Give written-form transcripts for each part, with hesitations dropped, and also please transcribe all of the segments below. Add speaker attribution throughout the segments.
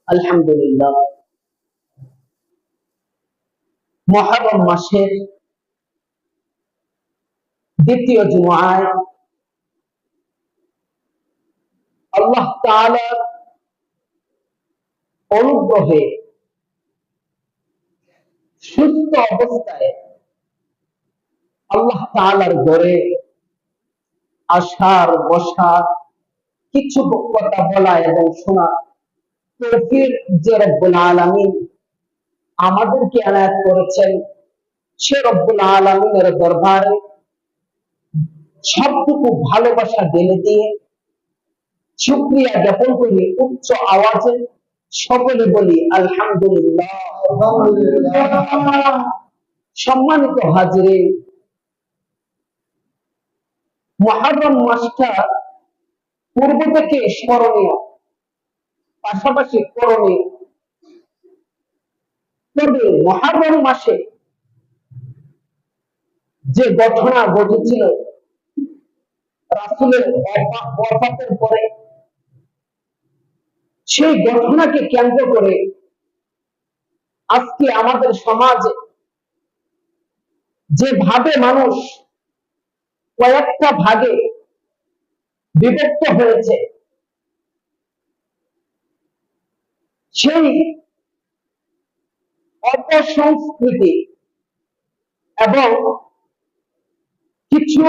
Speaker 1: আলহামদুলিল্লাহ, মুহররম মাসের দ্বিতীয় জুমআয় আল্লাহ তাআলার অনুগ্রহে সুস্থ অবস্থায় আল্লাহ তাআলার ঘরে আসার বসার, কিছু কথা বলা এবং শোনা তৌফিক যে রব্বুল আলামিন আমাদেরকে এনায়েত করেছেন, সে রব্বুল আলামিনের দরবারে সবটুকু ভালোবাসা ঢেলে দিয়ে শুকরিয়া জ্ঞাপন করি উচ্চ আওয়াজে সকলে বলি আলহামদুলিল্লাহ। সম্মানিত হাজিরিন, মুহররম মাসটা পূর্ব থেকে স্মরণীয়, পাশাপাশি করণীয়। তবে মুহররম মাসে যে ঘটনা ঘটেছিল রাসূলের ওয়াফাতের পরে, সেই ঘটনাকে কেন্দ্র করে আজকে আমাদের সমাজে যেভাবে মানুষ কয়েকটা ভাগে বিভক্ত হয়েছে, সেই অপসংস্কৃতি এবং কিছু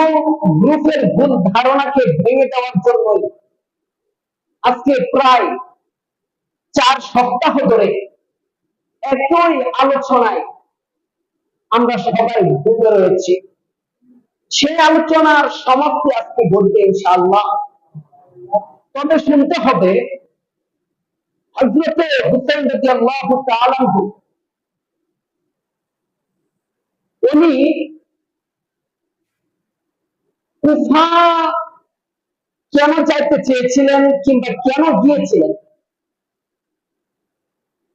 Speaker 1: গ্রুপের ভুল ধারণাকে ভেঙে দেওয়ার জন্য আজকে প্রায় 4 সপ্তাহ ধরে একই আলোচনায় আমরা সবাই ডুবে রয়েছি। সেই আলোচনার সমাপ্তি আজকে ঘটবে ইনশাআল্লাহ। তবে শুনতে হবে, হযরতে হুসাইন রাদিয়াল্লাহু তাআলা আনহু উনি কুফা কেন যাইতে চেয়েছিলেন কিংবা কেন গিয়েছিলেন।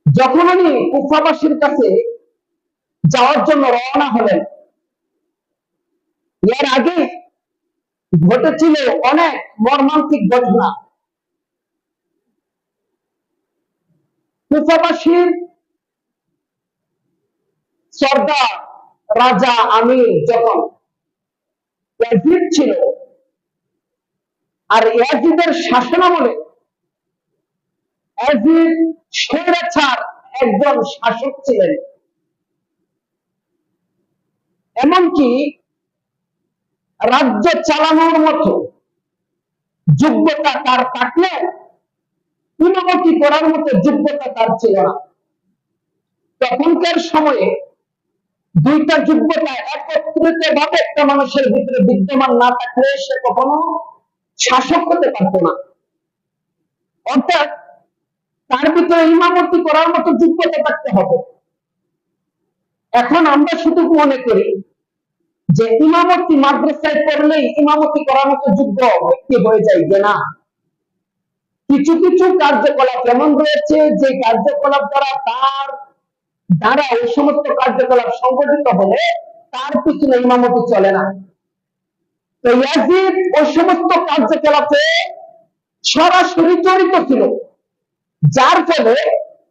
Speaker 1: যখন উনি কুফাবাসীর কাছে যাওয়ার জন্য রওনা হলেন, এর আগে ঘটেছিল অনেক মর্মান্তিক ঘটনা। কুফাবাসীর সর্দার, রাজা, আমির যখন ইয়াজিদ ছিল, আর ইয়াজিদের শাসনামলে ইয়াজিদ স্বৈরাচার একজন শাসক ছিলেন। এমনকি রাজ্য চালানোর মতো যোগ্যতা তার থাকলে ইমামতি করার মতো যোগ্যতা তার ছিল না। তখনকার সময়ে দুইটা যোগ্যতা একত্রিত ভাবে একটা মানুষের ভিতরে বিদ্যমান না থাকলে সে কখনো শাসক হতে পারত না। অর্থাৎ তার ভিতরে ইমামতি করার মতো যোগ্যতা থাকতে হবে। এখন আমরা শুধু মনে করি যে ইমামতি মাদ্রাসায় পড়লেই ইমামতি করার মতো যোগ্য ব্যক্তি হয়ে যায়, যে না, কিছু কিছু কার্যকলাপ এমন রয়েছে যে কার্যকলাপ দ্বারা ওই সমস্ত কার্যকলাপ সংগঠিত হলে তার পিছনে ইমামতি চলে না। তো ইয়াজিদ ওই সমস্ত কার্যকলাপে সরাসরি জড়িত ছিল, যার ফলে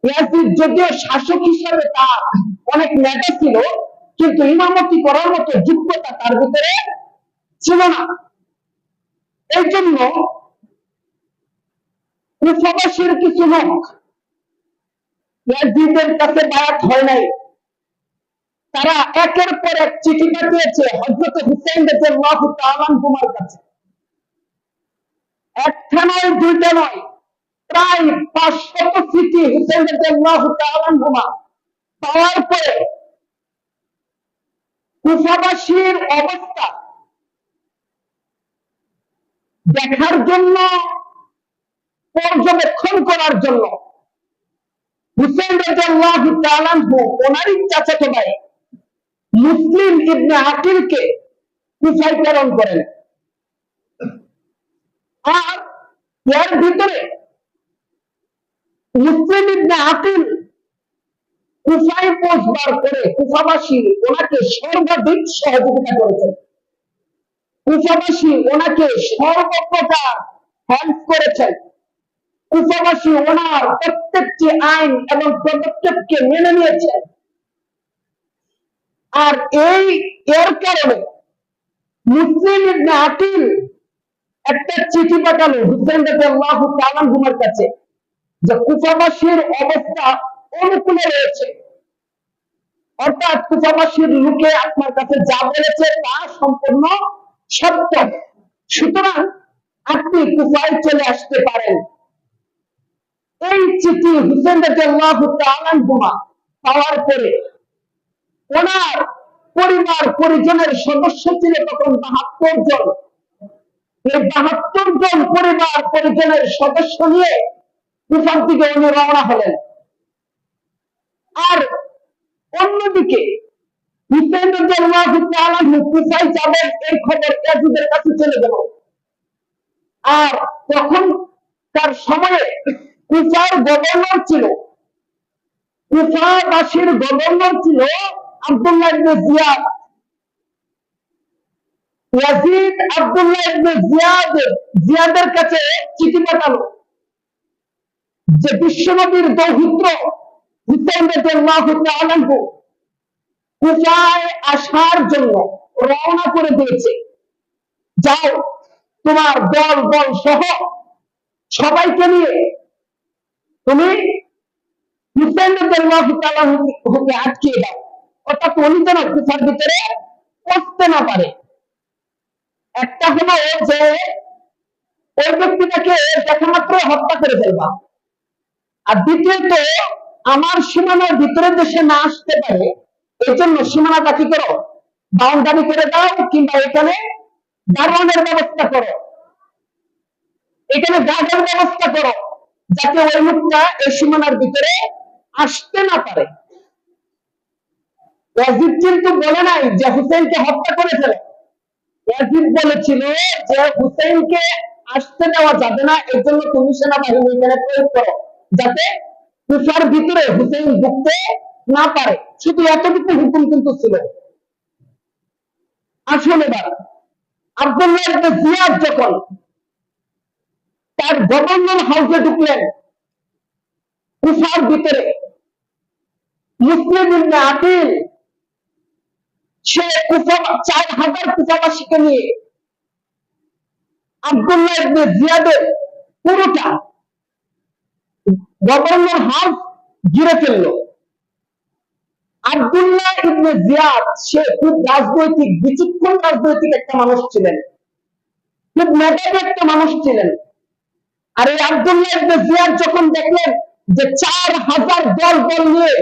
Speaker 1: ইয়াজিদ যদিও শাসক হিসেবে তার অনেক নেতা ছিল, কিন্তু ইমামতি করার মতো যোগ্যতা তার ভিতরে ছিল না। এই জন্য কুফাবাসীর কিছু লোক ইয়াজিদের কাছে বায়াত হয় নাই। তারা একের পর এক চিঠি পাঠিয়েছে হযরত হুসাইন রাদিয়াল্লাহু তাআলা আনহুর কাছে। একটা নয়, দুইটা নয়, প্রায় 500 চিঠি হুসাইন রাদিয়াল্লাহু তাআলা আনহু পাওয়ার পরে কুফাবাসীর অবস্থা দেখার জন্য, পর্যবেক্ষণ করার জন্য হুসাইন রাদিয়াল্লাহু তাআলা আনহু ওনারই চাচাতো ভাই মুসলিম ইবনে আকিলকে কুফায় প্রেরণ করেন। আর এর ভিতরে মুসলিম ইবনে আকিল কুফায় পৌঁছবার পরে কুফাবাসী ওনাকে সর্বাধিক সহযোগিতা করেছেন। কুফাবাসী ওনাকে সর্বপ্রকার হেল্প করেছেন। কুফাবাসী ওনার প্রত্যেকটি আইন এবং পদক্ষেপকে মেনে নিয়েছেন। আর এর কারণে মুসলিম ইবনে আকিল একটা চিঠি পাঠালো হুসাইন রাদিয়াল্লাহু তাআলা আনহুর কাছে যে কুফাবাসীর অবস্থা অনুকূলে রয়েছে, অর্থাৎ কুফাবাসীর লোকে আপনার কাছে যা বলেছে তা সম্পূর্ণ সত্য, সুতরাং আপনি কুফায় চলে আসতে পারেন। এই চিঠি হুসাইন রাদিয়াল্লাহু তাআলা আনহু পাওয়ার পরে ওনার পরিবার পরিজনের সদস্য ছিল তখন ৭২ জন। এই ৭২ জন পরিবার পরিজনের সদস্য নিয়ে কুফার দিকে উনি রওনা হলেন। আর অন্যদিকে হুসাইন রাদিয়াল্লাহু তাআলা কুফায় যাবেন এই খবর ইয়াজিদের কাছে চলে গেল। আর তখন তার সময়ে কুফার গভর্নর ছিল, কুফাবাসীর গভর্নর ছিল আব্দুল্লাহ ইবনে জিয়াদ। ইয়াজিদ আব্দুল্লাহ ইবনে জিয়াদের কাছে চিঠি পাঠালো যে বিশ্বনবীর দৌহিত্র হুসাইন রাদিয়াল্লাহু তাআলা আনহু কুফায় আসার জন্য রওনা করে দিয়েছে, যাও তোমার দল বল সহ সবাইকে নিয়ে তুমি হুসাইন রাদিয়াল্লাহু তাআলা আনহুকে আটকিয়ে দাও, অর্থাৎ উনি যেন কুফার ভিতরে পৌঁছতে না পারে। একটা হলো যে ওই ব্যক্তিটাকে দেখা মাত্র হত্যা করে ফেলবা, আর দ্বিতীয়ত আমার সীমানার ভিতরে দেশে না আসতে পারে এই জন্য সীমানাটা কি করো, বাউন্ডারি করে দাও, কিংবা এখানে দারোয়ানের ব্যবস্থা করো, এখানে গার্ডের ব্যবস্থা করো, যাতে ওই লোকটা এই সীমানার ভিতরে আসতে না পারে। ইয়াজিদ কিন্তু বলে নাই যে হুসাইনকে হত্যা করে ফেলে, ইয়াজিদ বলেছিল যে হুসাইনকে আসতে দেওয়া যাবে না, এর জন্য তুমি সেনাবাহিনী এখানে প্রয়োগ করো, যাতে কুফার ভিতরে হুসাইন ঢুকতে না পারে। শুধু এতটুকু হুকুম কিন্তু ছিল। আসলে আব্দুল্লাহ ইবনে জিয়াদ যখন তার গভর্নর হাউসে ঢুকলেন কুফার ভিতরে, মুসলিম ইবনে আকিল সে ৪,০০০ কুফাবাসীকে নিয়ে আব্দুল্লাহ ইবনে জিয়াদের পুরোটা গভর্নর হাউস ঘিরে ফেলল। আব্দুল্লাহ ইবনে জিয়াদ সে খুব রাজনৈতিক, বিচক্ষণ রাজনৈতিক একটা মানুষ ছিলেন, খুব মেধাবী একটা মানুষ ছিলেন। আর এই আব্দুল্লাহ ইবনে জিয়াদ যখন দেখলেন যে ৪,০০০ দল বল নিয়ে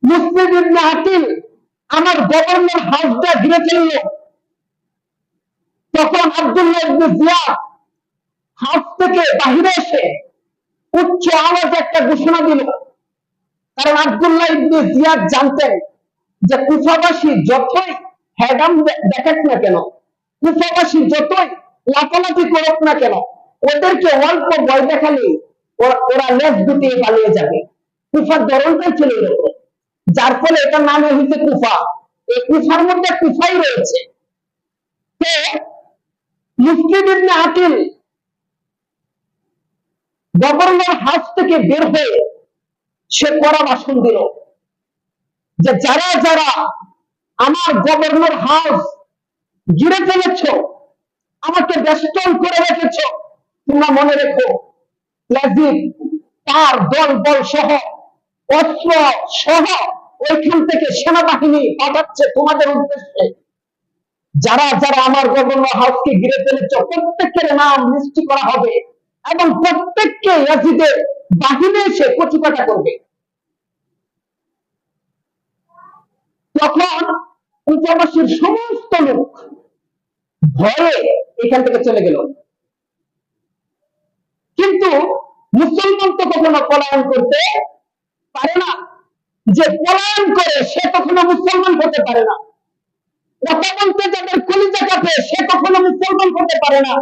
Speaker 1: মুসলিম ইবনে আকিল আমার গভর্নর হাউসটা ঘিরে ফেলল, তখন আব্দুল্লাহ ইবনে জিয়াদ হাউস থেকে বাহিরে এসে উচ্চ আওয়াজে একটা ঘোষণা দিল। কারণ আব্দুল্লাহ ইবনে জিয়াদ জানতেন যে কুফাবাসী যতই হেডাম দেখাক না কেন, কুফাবাসী যতই লাফালাফি করুক না কেন, ওদেরকে অল্প ভয় দেখালেই ওরা লেজ গুটিয়ে পালিয়ে যাবে। কুফার ধরনটাই ছিল এরকম, যার ফলে এটার নাম হয়েছে কুফা। এই কুফার মধ্যে কুফাই রয়েছে। তো মুসলিম ইবনে আকিল গভর্নর হাউস থেকে বের হয়ে সে কড়া ভাষণ দিল যে যারা যারা আমার গভর্নর হাউস ঘিরে ফেলেছ, আমাকে বেষ্টন করে রেখেছ, তোমরা মনে রেখো ইয়াজিদ তার দল বল সহ অস্ত্র সহ ওইখান থেকে সেনাবাহিনী পাঠাচ্ছে তোমাদের উদ্দেশ্যে। যারা যারা আমার গভর্নর হাউসকে ঘিরে ফেলেছ প্রত্যেকের নাম লিস্ট করা হবে এবং প্রত্যেককে ইয়াজিদের বাহিনী এসে কচিকাটা করবে। তখন কুফাবাসীর সমস্ত লোক ভয়ে এখান থেকে চলে গেল। কিন্তু মুসলমান তো কখনো পলায়ন করতে পারে না, যে পলায়ন করে সে কখনো মুসলমান হতে পারে না। কথা বলতে যাদের কলিজা কাটে সে কখনো মুসলমান হতে পারে না।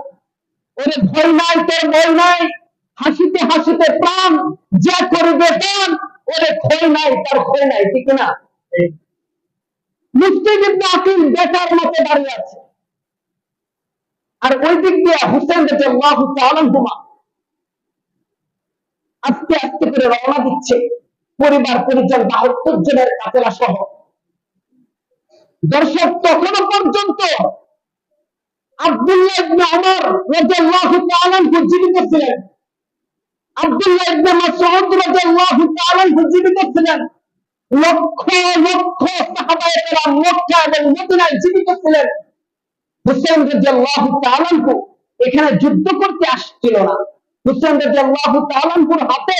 Speaker 1: ওরে ভয় নাই তোর ভয় নাই, হাসিতে হাসিতে প্রাণ যা করবে প্রাণ, ওরে ক্ষয় নাই তার ক্ষয় নাই, ঠিক না? মুসলিম ইবনে আকিল বেকার মতো দাঁড়িয়ে আছে, আর ওই দিক দিয়ে হুসাইন রাদিয়াল্লাহু তাআলা আনহু আস্তে আস্তে করে রওনা দিচ্ছে পরিবার পরিজন 72 জনের কাফেলা সহ। দর্শক, তখনও পর্যন্ত আব্দুল্লাহ ইবনে ওমর রাদিয়াল্লাহু তাআলা জীবিত ছিলেন, আব্দুল্লাহ ইবনে মাসউদ রাদিয়াল্লাহু তাআলা জীবিত ছিলেন, লক্ষ লক্ষ সাহাবায়ে কেরাম মক্কা এবং মদিনায় জীবিত ছিলেন। হুসাইন রাদিয়াল্লাহু তাআলা এখানে যুদ্ধ করতে আসছিল না। হুসাইন রাদিয়াল্লাহু তাআলার হাতে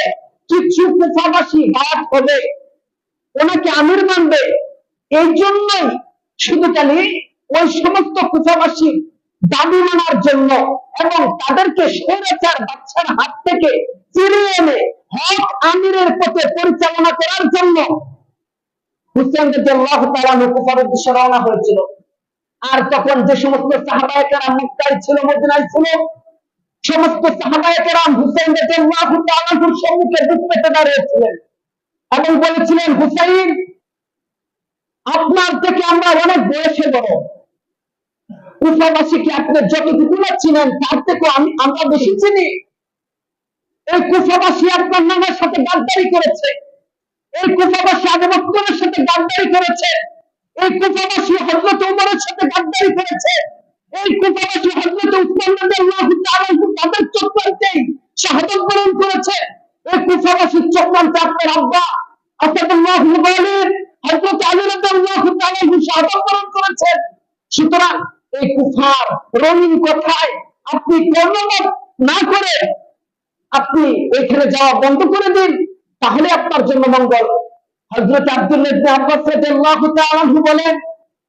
Speaker 1: কিছু কুফাবাসী বাদ হবে, ওনাকে আমির মানবে, এই জন্যই শুধু খালি ওই সমস্ত কুফাবাসী দাবি মানার জন্য এবং তাদেরকে স্বৈরাচার বাদশার হাত থেকে ফিরিয়ে এনে হক আমিরের পথে পরিচালনা করার জন্য হুসাইন রাদিয়াল্লাহু তাআলা কুফার উদ্দেশ্যে রওনা হয়েছিল। আর তখন যে সমস্ত সাহাবায়ে কেরাম মক্কায় ছিল, মদিনায় ছিল, সমস্ত সাহাবায়ে কেরাম হুসাইন রাদিয়াল্লাহু তাআলার সম্মুখে বুক পেতে দাঁড়িয়েছিলেন এবং বলেছিলেন, হুসাইন, আপনার থেকে আমরা অনেক বয়সে বড়, কুফাবাসীকে আপনি যতটুকু না চিনেন তার থেকে আমরা বেশি চিনি। এই কুফাবাসী আপনার নামের সাথে গাদ্দারি করেছে, এই কুফাবাসী আবু বকরের সাথে গাদ্দারি করেছে, এই কুফাবাসী হযরত ওমরের সাথে গাদ্দারি করেছে, এই কুফাবাসী হযরত উসমান রাদিয়াল্লাহু তাআলা তাদের চক্রান্তেই শাহাদাত বরণ করেছে। এই কুফাবাসী চক্রান্তে আপনার আব্বা আসাদুল্লাহ মুবালির হযরত আলী রাদিয়াল্লাহু তাআলা শাহাদাত বরণ করেছেন। সুতরাং এই কুফার রঙিন কথায় আপনি কর্ণপাত না করে আপনি এখানে যাওয়া বন্ধ করে দিন, তাহলে আপনার জন্য মঙ্গল। হযরত আব্দুল্লাহ ইবনে আব্বাস রাদিয়াল্লাহু তাআলা বলেন,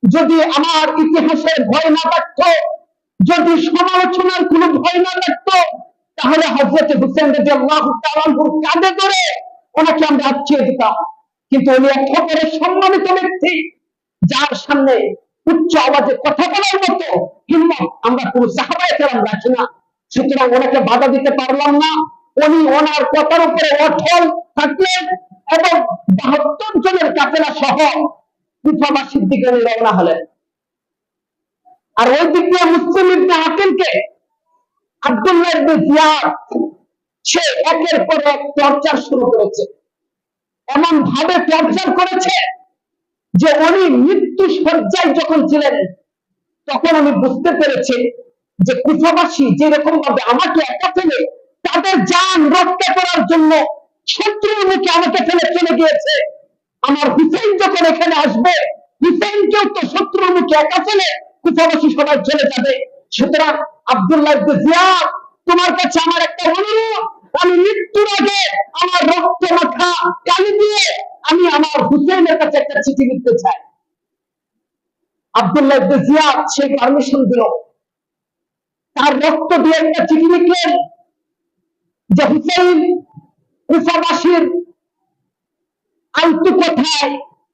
Speaker 1: যদি আমার ইতিহাসের ভয় না থাকতো, যদি সমালোচনার কোনো ভয় না থাকতো, তাহলে হযরত হুসাইন রাদিয়াল্লাহু তাআলার কাঁধে ধরে ওনাকে আমরা আটকিয়ে দিতাম। কিন্তু উনি এক প্রকারের সম্মানিত ব্যক্তি, যার সামনে উচ্চ আওয়াজে কথা বলার মতো হিম্মত আমরা কোনো সাহাবায়ে কেরাম রাখি না। সুতরাং ওনাকে বাধা দিতে পারলাম না। উনি ওনার কথার উপরে অটল থাকলেন এবং 72 জনের কাফেলা সহ কুফাবাসীর দিকে রওনা হলেন। আর ওই দিক দিয়ে মুসলিম ইবনে আকিলকে আব্দুল্লাহ ইবনে জিয়াদ সে একের পর এক টর্চার শুরু করেছে, এমন ভাবে টর্চার করেছে যে উনি মৃত্যু শয্যায় যখন ছিলেন তখন আমি বুঝতে পেরেছি যে কুফাবাসী যেরকম ভাবে আমাকে একা ফেলে তাদের জান রক্ষা করার জন্য শত্রুর মুখে আমাকে ফেলে চলে গিয়েছে, আমার হুসাইন যখন এখানে আসবে, হুসাইনকেও তো শত্রুর মুখে একা ফেলে কুফাবাসী সবাই চলে যাবে। সুতরাং আব্দুল্লাহ ইবনে জিয়াদ, তোমার কাছে আমার একটা অনুরোধ, আমি মৃত্যুর আগে আমার রক্ত মাখা কালি দিয়ে আমি আমার হুসাইনের কাছে একটা চিঠি লিখতে চাই। আব্দুল্লাহ ইবনে জিয়াদ সেই পারমিশন দিল, তার রক্ত দিয়ে একটা চিঠি লিখলেন যে হুসাইন, কুফাবাসীর আলতু কথায়,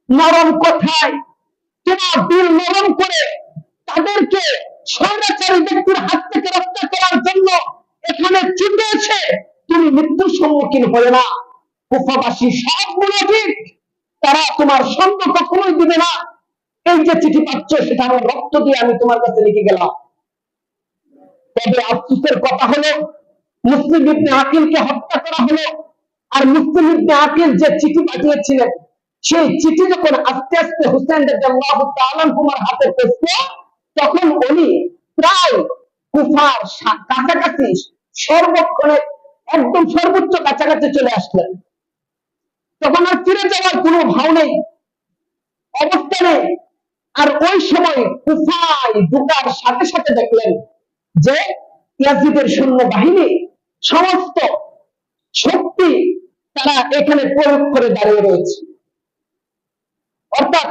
Speaker 1: নরম কথায় তোমার দিল নরম করে তাদেরকে স্বৈরাচারী ব্যক্তির হাত থেকে রক্ষা করার জন্য এখানে ছুটে এসে তুমি মৃত্যুর সম্মুখীন হয়ে না। কুফাবাসী সব মুনাফিক, তারা তোমার সঙ্গ কখনোই দিবে না। এই যে চিঠি পাচ্ছ সেটা আমার রক্ত দিয়ে আমি তোমার কাছে লিখে গেলাম। তবে আফসোসের কথা হলো মুসলিম ইবনে আকিলকে হত্যা করা হলো। আর মুসলিম ইবনে আকিল যে চিঠি পাঠিয়েছিলেন, সেই চিঠি যখন আস্তে আস্তে হুসাইন রাদিয়াল্লাহু তাআলা আনহুর হাতে পৌঁছলো, তখন উনি প্রায় কুফার কাছাকাছি সর্বক্ষণে একদম সর্বোচ্চ কাছাকাছি চলে আসলেন। তখন আর ফিরে যাওয়ার কোনো ভাও নেই, অবস্থা নেই। আর ওই সময় কুফায় ঢোকার সাথে সাথে দেখলেন যে ইয়াজিদের সৈন্য বাহিনী সমস্ত শক্তি তারা এখানে প্রয়োগ করে দাঁড়িয়ে রয়েছে। অর্থাৎ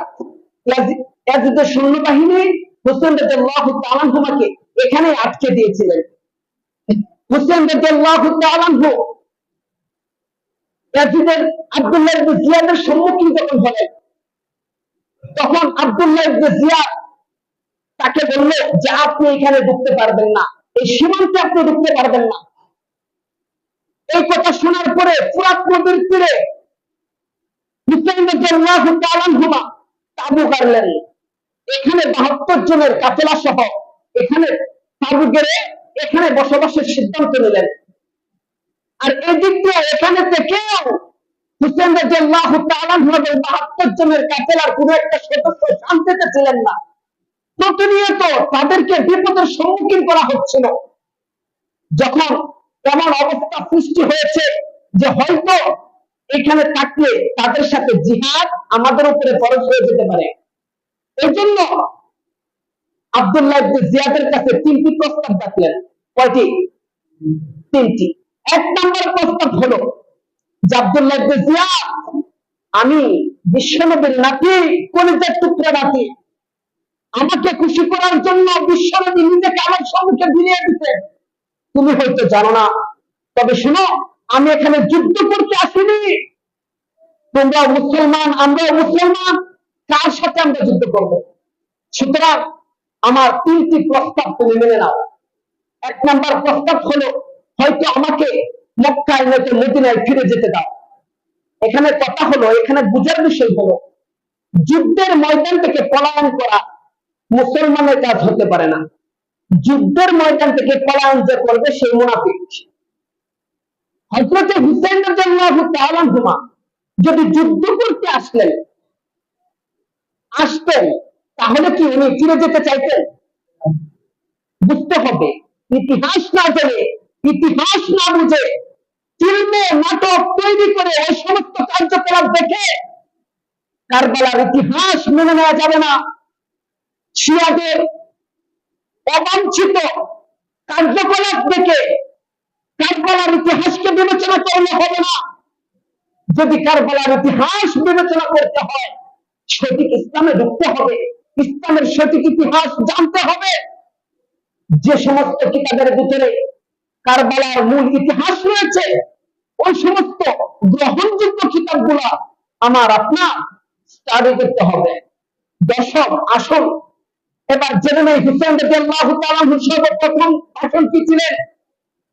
Speaker 1: ইয়াজিদের সৈন্যবাহিনী হুসাইন রাদিয়াল্লাহু তাআলা আনহুকে এখানে আটকে দিয়েছিলেন। হুসাইন রাদিয়াল্লাহু তাআলা আনহু ইয়াজিদের আব্দুল্লাহ ইবনে জিয়াদের সম্মুখীন যখন হলেন, তখন আব্দুল্লাহ ইবনে জিয়াদ তাকে বলল যে আপনি এখানে ঢুকতে পারবেন না, এই সীমান্তে আপনি ঢুকতে পারবেন না। এই কথা শোনার পরে ফুরাত নদীর তীরে হুসাইন রাদিয়াল্লাহু তাআলা আনহু তাবু গাড়লেন। এখানে 72 জনের কাফেলা সহ এখানে তাবু গেড়ে এখানে বসবাসের সিদ্ধান্ত নিলেন। আর এদিক দিয়ে এখানে থেকেও হুসেন রাদিয়াল্লাহু তাআলা আনহু ৭২ জনের কাফেলার কোনো একটা সদস্য শান্তিতে ছিলেন না। প্রতিনিয়ত তাদেরকে বিপদের সম্মুখীন করা হচ্ছিল। যখন এমন অবস্থা সৃষ্টি হয়েছে যে হয়তো এখানে থাকলে তাদের সাথে জিহাদ আমাদের উপরে ফরজ হয়ে যেতে পারে, এই জন্য আব্দুল্লাহ ইবনে জিয়াদের কাছে ৩টি প্রস্তাব রাখলেন। কয়টি? ৩টি। ১ নম্বর প্রস্তাব হলো যে আব্দুল্লাহ ইবনে জিয়াদ, আমি বিশ্বনবীর নাতি, কলিজার টুকরা নাতি, আমাকে খুশি করার জন্য বিশ্বনবী নিজেকে আমার সম্মুখে বিলিয়ে দিতেন। তুমি হয়তো জানো না, তবে শোনো, আমি এখানে যুদ্ধ করতে আসিনি। তোমরা মুসলমান, আমরাও মুসলমান, কার সাথে আমরা যুদ্ধ করব? সুতরাং আমার ৩টি প্রস্তাব তুমি মেনে নাও। ১ নম্বর প্রস্তাব হলো, হয়তো আমাকে মক্কায় নয়তো মদিনায় ফিরে যেতে দাও। এখানে কথা হলো, এখানে বুঝার বিষয় হলো, যুদ্ধের ময়দান থেকে পলায়ন করা মুসলমানের কাজ হতে পারে না। যুদ্ধের ময়দান থেকে পলায়ন যে করবে সেই মুনাফিক। হযরত হুসাইন রাদিয়াল্লাহু তাআলা আনহু যদি যুদ্ধ করতে আসতেন, তাহলে কি উনি ফিরে যেতে চাইতেন? বুঝতে হবে, ইতিহাস না জেনে, ইতিহাস না বুঝে ফিল্মে নাটক তৈরি করে ওই সমস্ত কার্যকলাপ দেখে কারবালার ইতিহাস মেনে নেওয়া যাবে না। শিয়াদের অবাঞ্ছিত কার্যকলাপ দেখে কারবালার ইতিহাসকে বিবেচনা করলে হবে না। যদি কারবালার ইতিহাস বিবেচনা করতে হয়, সঠিক ইসলামে ঢুকতে হবে, ইসলামের সঠিক ইতিহাস জানতে হবে। যে সমস্ত কিতাবের ভিতরে কারবালার মূল ইতিহাস রয়েছে, ওই সমস্ত গ্রহণযোগ্য কিতাবগুলো আমার আপনার স্টাডি করতে হবে। দর্শক, আসুন এবার জেনে নেই হুসাইন রাদিয়াল্লাহু তাআলা আনহু সর্বপ্রথম ভাষণ কি ছিলেন।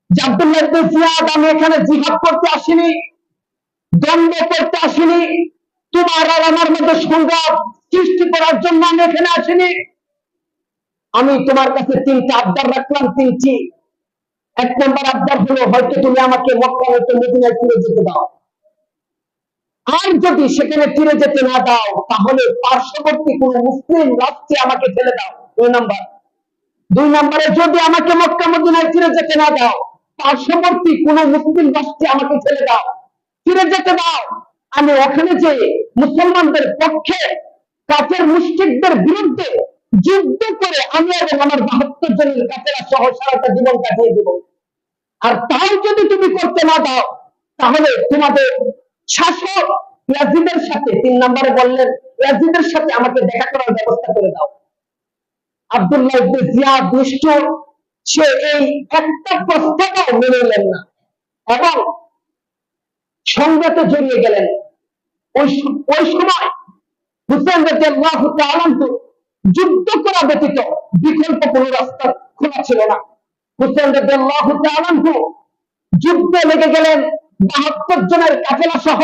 Speaker 1: যে আব্দুল্লাহ ইবনে জিয়াদ, আমি এখানে জিহাদ করতে আসিনি, দ্বন্দ্ব করতে আসিনি, তোমার আর আমার মধ্যে সংঘাত সৃষ্টি করার জন্য আমি এখানে আসিনি। আমি তোমার কাছে ৩টা আবদার রাখলাম, ৩টি। ১ নম্বর আবদার হলো, হয়তো তুমি আমাকে মক্কা হয়তো মদিনায় ফিরে যেতে দাও। আর যদি সেখানে ফিরে যেতে না দাও, তাহলে পার্শ্ববর্তী কোন মুসলিম রাষ্ট্রে আমাকে ফেলে দাও। ২ নম্বর। ২ নম্বরে, যদি আমাকে মক্কা মদিনায় ফিরে যেতে না দাও, পার্শ্ববর্তী কোন মুসলিম রাষ্ট্রে আমাকে ফেলে দাও, ফিরে যেতে দাও। আমি ওখানে যে মুসলমানদের পক্ষে কাফের মুশরিকদের বিরুদ্ধে যুদ্ধ করে আমি এবং আমার ৭২ জনের কাফেরা সহ সারাটা জীবন কাটিয়ে দেব। আর তাও যদি তুমি করতে না দাও, তাহলে তোমাদের শাসক ইয়াজিদের সাথে, ৩ নম্বরে বললেন, ইয়াজিদের সাথে আমাকে দেখা করার ব্যবস্থা করে দাও। আব্দুল্লাহ ইবনে জিয়াদ নিষ্ঠুর, সে এই একটা প্রস্তাবও মেনে নিলেন না এবং সংঘাতে জড়িয়ে গেলেন। ওই সময় হুসাইন রাদিয়াল্লাহু তাআলা আনহু যুদ্ধ করা ব্যতীত বিকল্প কোন রাস্তা খোলা ছিল না। হুসাইন রাদিয়াল্লাহু তাআলা আনহু যুদ্ধে লেগে গেলেন ৭২ জনের কাফেলা সহ।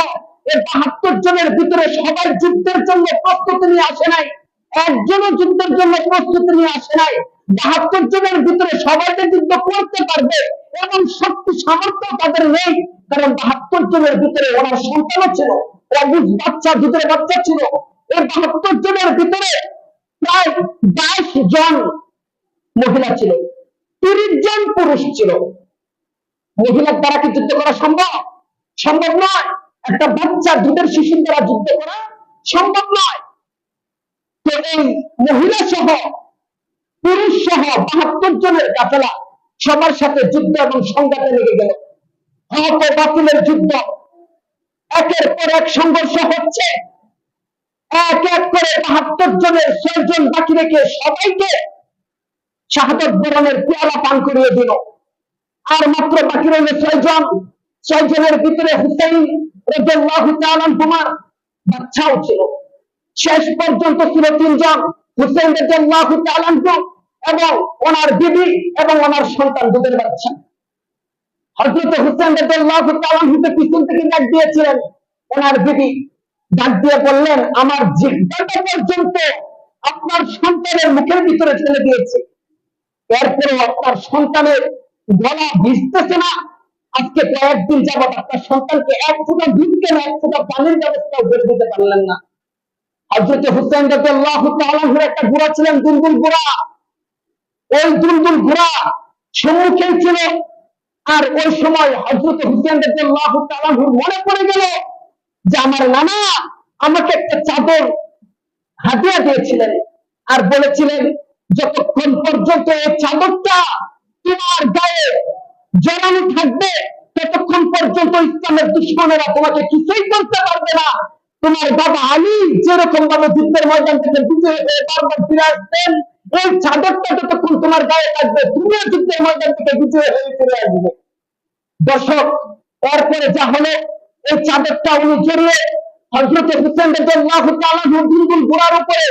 Speaker 1: এই ৭২ জনের ভিতরে সবাই যুদ্ধের জন্য প্রস্তুতি নিয়ে আসে নাই, একজনও যুদ্ধের জন্য প্রস্তুতি নিয়ে আসে নাই। ৭২ জনের ভিতরে সবাই যে যুদ্ধ করতে পারবে এবং শক্তি সামর্থ্য তাদের নেই, কারণ ৭২ জনের ভিতরে ওনার সন্তানও ছিল, অবুঝ বাচ্চা, দুধের বাচ্চা ছিল। এই ৭২ জনের ভিতরে প্রায় ২২ জন মহিলা ছিল, ৩০ জন পুরুষ ছিল। মহিলার দ্বারা কি যুদ্ধ করা সম্ভব? সম্ভব নয়। একটা বাচ্চা, দুধের শিশুর দ্বারা যুদ্ধ করা সম্ভব নয়। তো এই মহিলা সহ পুরুষ সহ ৭২ জনের কাফেলা সবার সাথে যুদ্ধ এবং সংঘাতে লেগে গেল। হক ও বাতিলের যুদ্ধ, একের পর এক সংঘর্ষ হচ্ছে। এক এক করে ৭২ জনের ৬ জন বাকি রেখে সবাইকে শাহাদাত বরণের পেয়ালা পান করিয়ে দিল। আর মাত্র বাকি রইল ৬ জন। ৬ জনের ভিতরে হুসাইন রাদিয়াল্লাহু তাআলা আনহুর বাচ্চাও ছিল। শেষ পর্যন্ত ছিল ৩ জন, হুসাইন রাদিয়াল্লাহু তাআলা আনহু এবং ওনার বিবি এবং ওনার সন্তান, দুধের বাচ্চা। হযরত হুসাইন রাদিয়াল্লাহু তাআলা আনহুকে পিছন থেকে ডাক দিয়েছিলেন ওনার বিবি। ডাক দিয়ে বললেন, আমার জিহ্বাটা পর্যন্ত আপনার সন্তানের মুখের ভিতরে ঠেলে দিয়েছে, এরপরে আপনার সন্তানের গলা ভিজতেছে না, আজকে কয়েকদিন যাবৎ আপনার সন্তানকে এক ফোঁটা দুধ কেন এক ফোঁটা পানির ব্যবস্থাও করে দিতে পারলেন না। হযরত হুসাইন রাদিয়াল্লাহু তাআলা আনহুর একটা ঘোড়া ছিলেন, দুলদুল ঘোড়া। ওই দুলদুল ঘোড়া সম্মুখে ছিল, আর ওই সময় হযরত হুসাইন রাদিয়াল্লাহু তাআলা আনহুর মনে পড়ে গেল যে আমার নানা আমাকে একটা চাদর হাদিয়া দিয়েছিলেন আর বলেছিলেন যতক্ষণ পর্যন্ত এই চাদরটা তোমার গায়ে জড়ানো থাকবে ততক্ষণ পর্যন্ত ইসলামের দুশমনেরা তোমাকে কিছুই করতে পারবে না। তোমার বাবা আলী যেরকম ভাবে যুদ্ধের ময়দান থেকে বিজয়ী হয়ে বারবার ফিরে আসতেন, এই চাদরটা যতক্ষণ তোমার গায়ে থাকবে তুমিও যুদ্ধের ময়দান থেকে বিজয়ী হয়ে ফিরে আসবে। দর্শক, এরপরে যা হলো, এই চাদরটা উনি জড়িয়ে হযরত হুসাইন রাদিয়াল্লাহু তাআলা দুলদুল ঘোড়ার উপরে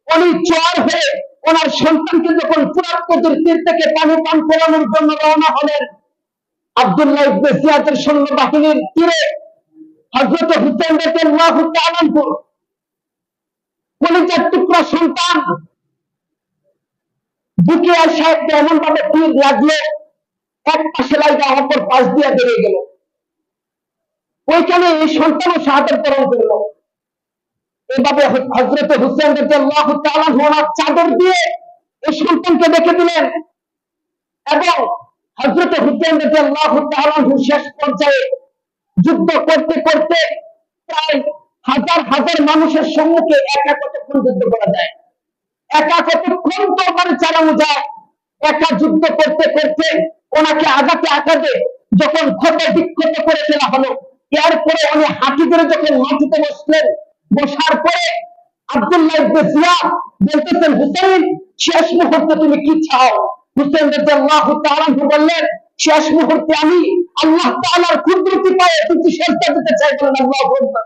Speaker 1: উনি চড় হয়ে ওনার সন্তানকে যখন ফুরাত নদীর তীর থেকে পানি পান করানোর জন্য রওনা হলেন, আব্দুল্লাহ ইবনে জিয়াদের সৈন্য বাহিনীর তীরে হযরত হুসাইন রাদিয়াল্লাহু তাআলা কলিজার টুকরা সন্তান বুকে আসা এমন ভাবে তীর লাগলো, এক পাশে লাগা অপর পাশ দিয়ে বেরিয়ে গেল। ওইখানে এই সন্তানও শাহাদাত বরণ করল। এভাবে হযরত হুসাইন রাদিয়াল্লাহু তাআলা ওনার চাদর দিয়ে এই সন্তানকে দেখে দিলেন, এবং হযরত হুসাইন রাদিয়াল্লাহু তাআলা শেষ পর্যায়ে যুদ্ধ করতে করতে প্রায় হাজার হাজার মানুষের সম্মুখে একা কতক্ষণ যুদ্ধ করা যায়, একা কতক্ষণ তরবারি চালানো যায়, একা যুদ্ধ করতে করতে ওনাকে আঘাতে আঘাতে যখন ক্ষত বিক্ষত করে ফেলা হলো, এরপরে উনি হাঁটু ধরে যখন মাটিতে বসলেন, বসার পরে আব্দুল্লাহ ইবনে জিয়াদ বলতেছেন, হুসাইন শেষ মুহূর্তে তুমি কি চাও? হুসাইন রাদিয়াল্লাহু তাআলা বললেন, শেষ মুহূর্তে আমি আল্লাহ তাআলার কুদরতি পায়ে দুটি সেজদা দিতে চাই। বলেন আল্লাহু আকবার।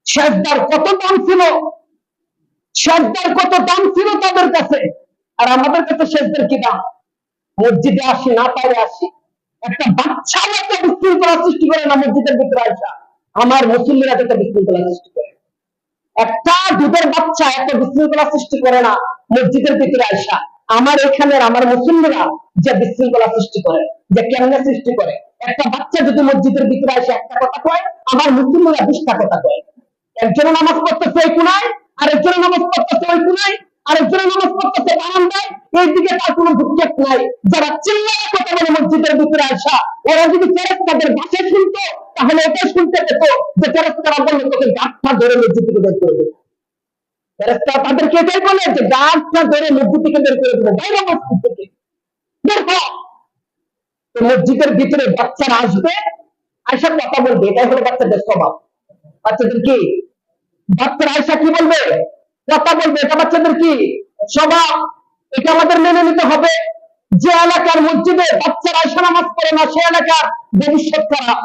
Speaker 1: সেজদার কত দাম ছিল, সেজদার কত দাম ছিল তাদের কাছে, আর আমাদের কাছে সেজদার কি দাম? মসজিদে আসি না পারে আসি, একটা বাচ্চা একটা বিশৃঙ্খলা সৃষ্টি করে না মসজিদের ভিতরে আসা, আমার মুসল্লিরা একটা বিশৃঙ্খলা সৃষ্টি করে। একটা দুধের বাচ্চা একটা বিশৃঙ্খলা সৃষ্টি করে না মসজিদের ভিতরে আসা, আমার এখানের আমার মুসল্লিরা যে বিশৃঙ্খলা সৃষ্টি করে, যে কেমনে সৃষ্টি করে। একটা বাচ্চা যদি মসজিদের ভিতরে আসে একটা কথা কয়, আমার মুসল্লিরা 20টা কথা কয়। একজনে নামাজ পড়তেছে ওই কোনায়, আরেকজনে নামাজ পড়তেছে ওই কোনায়, আরেকজনে নামাজ পড়তেছে বারান্দায়, এইদিকে তার কোনো ভূক্ষেপ নাই। যারা চিল্লায় কথা বলে মসজিদের ভিতরে আসা, ওরা যদি ফেরেশতাদের ভাষা শুনতো তাহলে এটা শুনতে পেত যে ফেরেশতারা বললে তোকে গাঁটটা ধরে মসজিদ থেকে বের করে দেবে। ফেরেশতারা তাদেরকে এটাই বলে যে গাঁটটা ধরে মসজিদ থেকে বের করে দেবে, বাইরে মসজিদ থেকে বের হ। তো মসজিদের ভিতরে বাচ্চারা আসবে, আয়সা কথা বলবে, এটাই হলো বাচ্চাদের স্বভাব। বাচ্চাদের কি? বাচ্চারা আয়সা কি বলবে? কথা বলবে, এটা বাচ্চাদের কি স্বভাব। এটা আমাদের মেনে নিতে হবে। যে এলাকার মসজিদে বাচ্চারা আয়সা নামাজ পড়ে না সে এলাকার ভবিষ্যৎ খারাপ,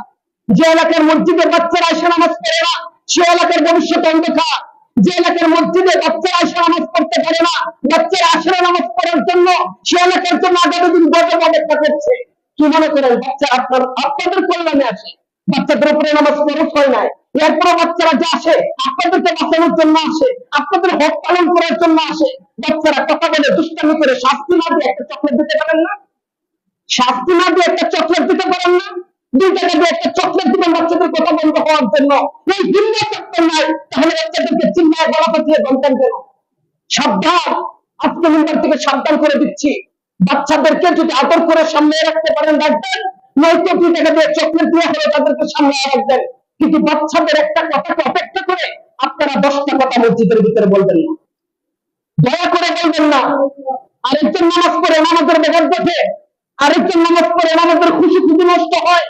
Speaker 1: যে এলাকার মসজিদে বাচ্চারা আয়সা নামাজ পড়ে না সে এলাকার ভবিষ্যৎ অন্ধকার, যে এলাকার মসজিদে বাচ্চারা আয়সা নামাজ পড়তে পারে না, বাচ্চারা আসরে নামাজ পড়ার জন্য সে এলাকার জন্য আগামী দিন গজব অপেক্ষা করছে। কি মনে করেন বাচ্চা আপনাদের কল্যাণে আসে? বাচ্চাদের উপরে নামাজ ফরজ হয় নাই, এরপরে বাচ্চারা যে আসে আপনাদেরকে বাঁচানোর জন্য আসে, আপনাদের হক পালন করার জন্য আসে। বাচ্চারা কথা বলে দুষ্টামি করে শাস্তি না দিয়ে একটা চকলেট দিতে পারেন না? শাস্তি না দিয়ে একটা চকলেট দিতে পারেন না? 2 টাকা দিয়ে একটা চকলেট দিবেন বাচ্চাদের কথা বন্ধ হওয়ার জন্য, এই দুনিয়া চক্কর নাই, তাহলে বাচ্চাদেরকে চিল্লায় গলা পাঠিয়ে দমকান কেন? সাবধান, আজকে মিম্বার থেকে সাবধান করে দিচ্ছি, বাচ্চাদেরকে যদি আদর করে সামনে রাখতে পারেন রাখবেন, নয়তো 2 টাকা দিয়ে চকলেট দিয়ে হলে তাদেরকে সামনে রাখবেন, কিন্তু বাচ্চাদের একটা কথাকে অপেক্ষা করে আপনারা 10টা কথা মসজিদের ভিতরে বলবেন না, দয়া করে বলবেন না। আরেকজন নামাজ পড়ে নামাজের ব্যাঘাত ঘটে, আরেকজন নামাজ পড়ে নামাজের খুশি খুশি নষ্ট হয়,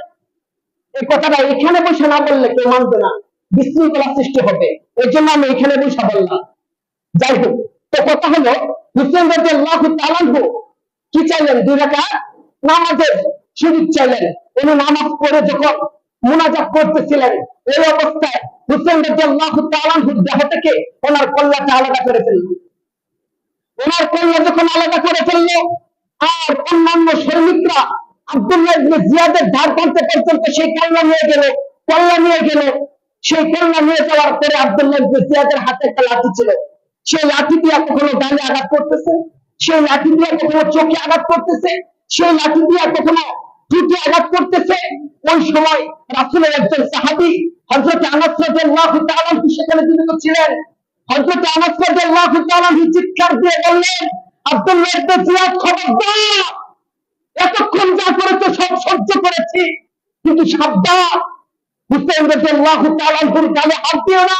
Speaker 1: এই কথাটা এখানে বসে না বললে কেউ মানবে না, বিশৃঙ্খলা সৃষ্টি হবে। এই জন্য আমি এখানে বসে বললাম। যাই হোক, তো কথা হলো হুসাইন রাদিয়াল্লাহু তাআলা কি চাইলেন? 2 রাকাত নামাজের সুযোগ চাইলেন। উনি নামাজ পড়ে যখন মুনাজাত করতেছিলেন, এই অবস্থায় হুসাইন রাদিয়াল্লাহু তাআলা দেহ থেকে ওনার কল্লাটা আলাদা করে ফেলল। ওনার কল্লা যখন আলাদা করে ফেললো, আর অন্যান্য সৈনিকরা আব্দুল্লাহ ইবনে জিয়াদের ধার প্রান্তে পর্যন্ত সেই কল্লা নিয়ে গেল, কল্লা নিয়ে গেল। সেই কল্লা নিয়ে যাওয়ার পরে আব্দুল্লাহ ইবনে জিয়াদের হাতে একটা লাঠি ছিল, সেই লাঠি দিয়ে কখনো গালে আঘাত করতেছে, সেই লাঠি দিয়ে কখনো চোখে আঘাত করতেছে, সেই লাঠি দিয়ে কখনো ঠুটে আঘাত করতেছে, ওই সময় রাসূলের একজন সাহাবী হযরত আনাস রাদিয়াল্লাহু তাআলা সেখানে জীবিত ছিলেন। হযরত আনাস রাদিয়াল্লাহু তাআলা চিৎকার দিয়ে বললেন, আব্দুল্লাহ ইবনে জিয়াদ, খবরদার, এতক্ষণ যা করেছো সব সহ্য করেছি, কিন্তু সাবধান, হুসাইন রাদিয়াল্লাহু তাআলার গালে হাত দিও না,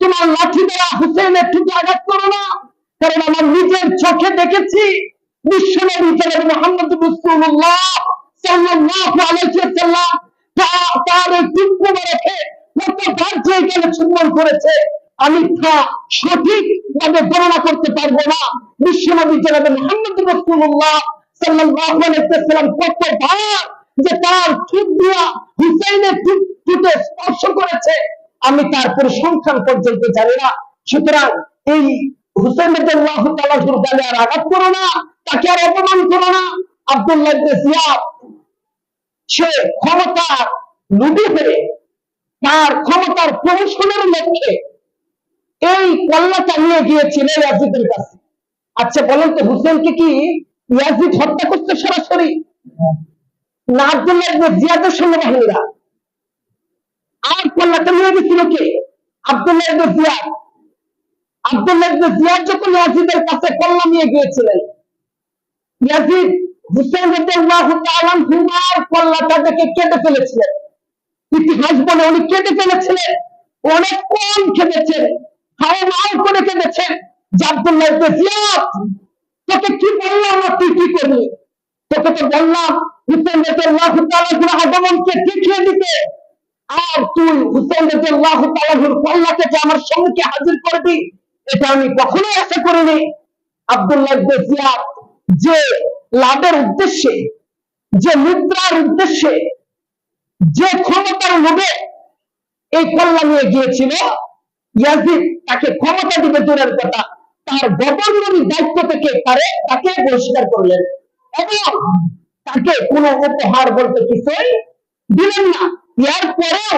Speaker 1: তোমার লাঠি দ্বারা হুসাইনের ঠুটে আঘাত করো না, কারণ আমার নিজের চোখে দেখেছি বিশ্বনবী জনাব মুহাম্মদ রাসূলুল্লাহ সাল্লাল্লাহু আলাইহি ওয়াসাল্লাম তার এই টিপ্পু রেখে কতবার যে এখানে চুম্বন করেছে, আমি তা সঠিক ভাবে গণনা করতে পারবো না। বিশ্বনবী জনাব মুহাম্মদ রাসূলুল্লাহ সাল্লাল্লাহু আলাইহি ওয়াসাল্লাম কতবার যে তার ঠোঁট দিয়া হুসাইনের ঠোঁটে স্পর্শ করেছে, আমি তার পরিসংখ্যান পর্যন্ত জানি না। সুতরাং এই হুসাইন রাদিয়াল্লাহু তাআলার গালে আর আঘাত করো না, তাকে আর অপমান করো না। আব্দুল্লাহ ইবনে জিয়াদ সে ক্ষমতার লোভী হয়ে তার ক্ষমতার প্রদর্শনের লক্ষ্যে এই কল্লাটা নিয়ে গিয়েছিল ইয়াজিদের কাছে। আচ্ছা বলেন তো, হুসেনকে কি ইয়াজিদ হত্যা করতে সরাসরি, না আব্দুল্লাহ ইবনে জিয়াদের সৈন্যবাহিনীরা? আর কল্লাটা নিয়ে গেছিল কে? আব্দুল্লাহ ইবনে জিয়াদ। আব্দুল্লাহ ইবনে জিয়াদ যখন ইয়াজিদের কাছে কল্লা নিয়ে গিয়েছিলেন, ইয়াজিদ হুসাইন রাদিয়াল্লাহু তাআলা আনহুর কল্লাটা দেখে কেঁদে ফেলেছিলেন। ইতিহাস বলে উনি কেঁদে ফেলেছিলেন, অনেক কম কেঁদেছেন, হাওমাও করে কেঁদেছেন যে আব্দুল্লাহ ইবনে জিয়াদ, তোকে কি বললাম আর তুই কি করলি? তোকে তো বললাম হুসাইন রাদিয়াল্লাহু তাআলা আগমনকে দেখিয়ে দিতে, আর তুই হুসাইন রাদিয়াল্লাহু তাআলার কল্লাকে যে আমার সম্মুখে হাজির করবি, এটা আমি কখনোই আশা করিনি। আব্দুল্লাহ ইবনে জিয়াদ যে লাভের উদ্দেশ্যে, যে মুদ্রার উদ্দেশ্যে, যে ক্ষমতার লোভে এই কল্লা নিয়ে গিয়েছিল, ইয়াজিদ তাকে ক্ষমতা দিবে দূরের কথা, তার গভর্নরি দায়িত্ব থেকে তাকে বহিষ্কার করলেন এবং তাকে কোনো উপহার বলতে কিছুই দিলেন না। এরপরেও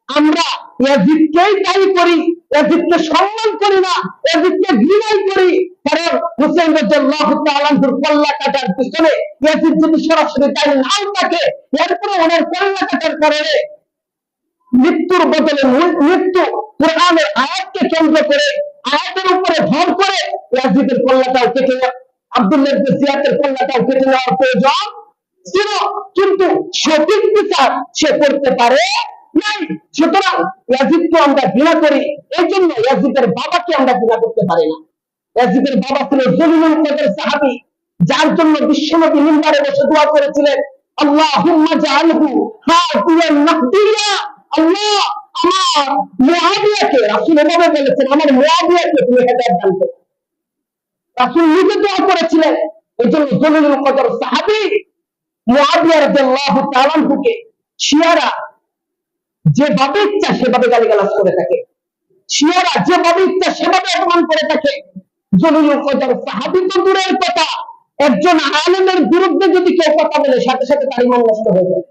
Speaker 1: আমরা ইয়াজিদকেই দায়ী করি, ইয়াজিদকে সম্মান করি না, ইয়াজিদকে ঘৃণাই করি, কারণ হুসাইন রাদিয়াল্লাহু তাআলা আনহুর কল্লা কাটার পিছনে ইয়াজিদ যদি সরাসরি দায়ী নাও থাকে, এরপরে ওনার কল্লা কাটার কারণে মৃত্যুর বদলে মৃত্যু, কোরআনের আয়াতকে কেন্দ্র করে, আয়াতের উপরে ভর করে ইয়াজিদের কল্লাটাও কেটে আব্দুল্লাহ ইবনে জিয়াদের কল্লাটাও কেটে নেওয়ার প্রয়োজন ছিল, কিন্তু সঠিক বিচার সে করতে পারে নাই। সুতরাং ইয়াজিদকে আমরা ঘৃণা করি, এই জন্য ইয়াজিদের বাবাকে আমরা ঘৃণা করতে পারি না। ইয়াজিদের বাবা ছিল জলিলুল কদর সাহাবী, যার জন্য বিশ্বনবী মিম্বারে বসে দোয়া করেছিলেন, আল্লাহুম্মা জাআলহু হাদিয়ান মাহদিয়া, আল্লাহ আমার মুআবিয়াকে, রাসূল এভাবে বলেছেন, আমার মুআবিয়াকে তুমি হেদায়েত দান করো। রাসূল নিজে দোয়া করেছিলেন। এজন্য জলিলুল কদর সাহাবী মুআবিয়া রাদিয়াল্লাহু তাআলা আনহুকে শিয়ারা যেভাবে ইচ্ছা সেভাবে গালিগালাজ করে থাকে, শিয়ারা যেভাবে ইচ্ছা সেভাবে অপমান করে থাকে। জলিলুল কদর সাহাবী তো দূরের কথা, একজন আলেমের বিরুদ্ধে যদি কেউ কথা বলে, সাথে সাথে তার ঈমান নষ্ট হয়ে যায়।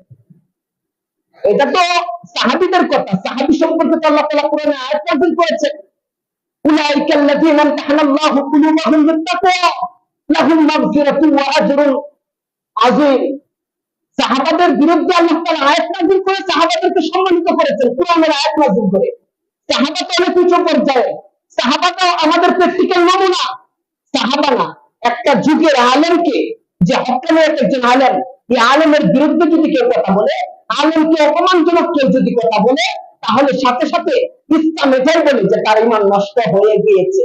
Speaker 1: এটা তো সাহাবীদের কথা। সাহাবী সম্পর্কে তো আল্লাহ তাআলা কোরআনে আয়াত নাযিল করেছেন, উলাইকা আল্লাযীনা ইমতাহানাল্লাহু কুলুবাহুম বিত-তাকওয়া লাহুম মাগফিরাতুন ওয়া আজরুন আযীম। সাহাবাদের বিরুদ্ধে আল্লাহ তাআলা আয়াত নাযিল করে সাহাবাদেরকে সম্মানিত করেছেন কোরআনের আয়াত নাযিল করে। সাহাবা তো অনেক উচ্চ পর্যায়ে, সাহাবা তো আমাদের প্র্যাকটিক্যাল নমুনা। সাহাবা না, একটা যুগের আলেমকে, যে হক্কানি একজন আলেম, এই আলেমের বিরুদ্ধে যদি কেউ কথা বলে, আলেমকে অপমানজনক কেউ যদি কথা বলে, তাহলে সাথে সাথে ইসলাম এটাই বলে যে তার ঈমান নষ্ট হয়ে গিয়েছে।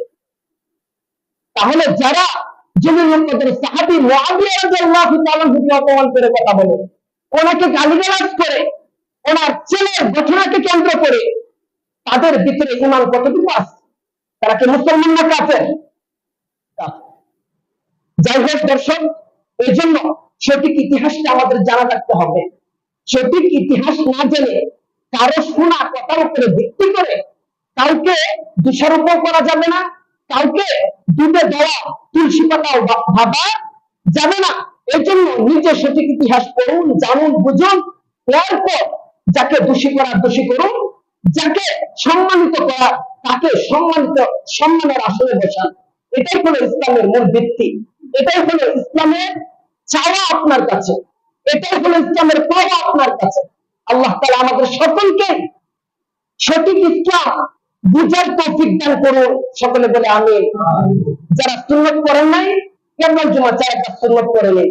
Speaker 1: তাহলে যারা জলিলুল কদর সাহাবী মুআবিয়া রাদিয়াল্লাহু তাআলা আনহুকে অপমান করে কথা বলে, ওনাকে গালিগালাজ করে, ওনার ছেলের ঘটনাকে কেন্দ্র করে, তাদের ভিতরে ঈমান কতটুকু আছে? তারা কি মুসলমান না কাফের? যাই হোক দর্শক, এই জন্য সঠিক ইতিহাসটা আমাদের জানা রাখতে হবে। সঠিক ইতিহাস না জেনে কারো শোনা কথার উপরে ভিত্তি করে কাউকে দোষারোপ করা যাবে না, কাউকে দুধে দেওয়া তুলসী পাতাও ভাবা যাবে না। এই জন্য নিজে সঠিক ইতিহাস পড়ুন, জানুন, বুঝুন, এরপর যাকে দোষী করার দোষী করুন, যাকে সম্মানিত করা তাকে সম্মানের আসনে বসান। এটাই হলো ইসলামের মূল ভিত্তি, এটাই হলো ইসলামের চাওয়া আপনার কাছে। এটাই হলো ইসলামের পাওয়া আপনার কাছে। আল্লাহ তাআলা আমাদের সকলকে সঠিক ইসলাম বুঝার তৌফিক দান করুন। সকলে বলে আমিন। যারা সুন্নাত করেন নাই, কেবল জুমা 4 রাকাত সুন্নাত করে নেই।